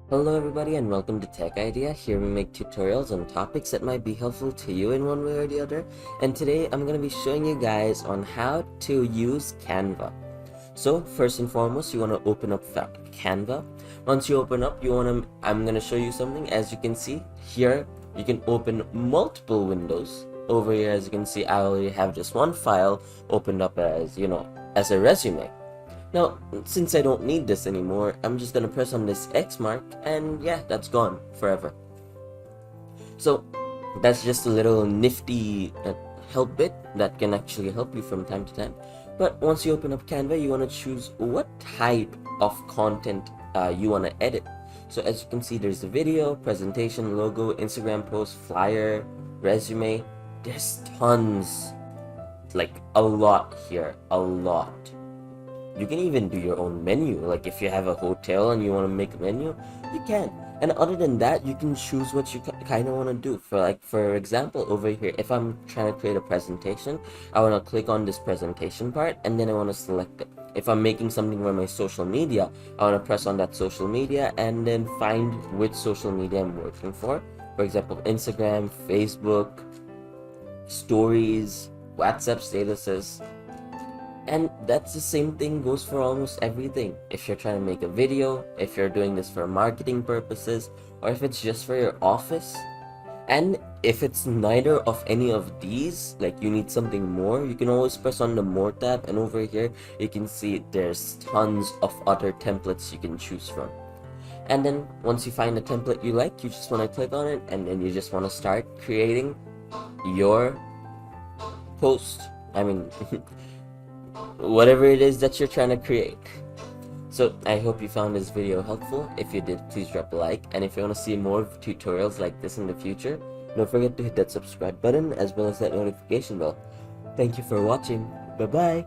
Hello everybody and welcome to Tech Idea. Here we make tutorials on topics that might be helpful to you in one way or the other. And today I'm going to be showing you guys on how to use Canva. So first and foremost, you want to open up Canva. Once you open up, I'm going to show you something. As you can see here, you can open multiple windows. Over here, as you can see, I already have just one file opened up as, as a resume. Now, since I don't need this anymore, I'm just gonna press on this X mark, and yeah, that's gone forever. So, that's just a little nifty help bit that can actually help you from time to time. But once you open up Canva, you want to choose what type of content you want to edit. So as you can see, there's a video, presentation, logo, Instagram post, flyer, resume. There's tons, like a lot here, a lot. You can even do your own menu. Like if you have a hotel and you want to make a menu, you can. And other than that, you can choose what you kind of want to do. For example, over here, if I'm trying to create a presentation, I want to click on this presentation part and then I want to select it. If I'm making something for my social media, I want to press on that social media and then find which social media I'm working for. For example, Instagram, Facebook, stories, WhatsApp statuses. And that's the same thing goes for almost everything. If you're trying to make a video, if you're doing this for marketing purposes, or if it's just for your office. And if it's neither of any of these, like you need something more, you can always press on the more tab, and over here you can see there's tons of other templates you can choose from. And then once you find a template you like, you just want to click on it, and then you just want to start creating your post. Whatever it is that you're trying to create. So I hope you found this video helpful. If you did, please drop a like, and if you want to see more tutorials like this in the future, don't forget to hit that subscribe button as well as that notification bell. Thank you for watching. Bye bye.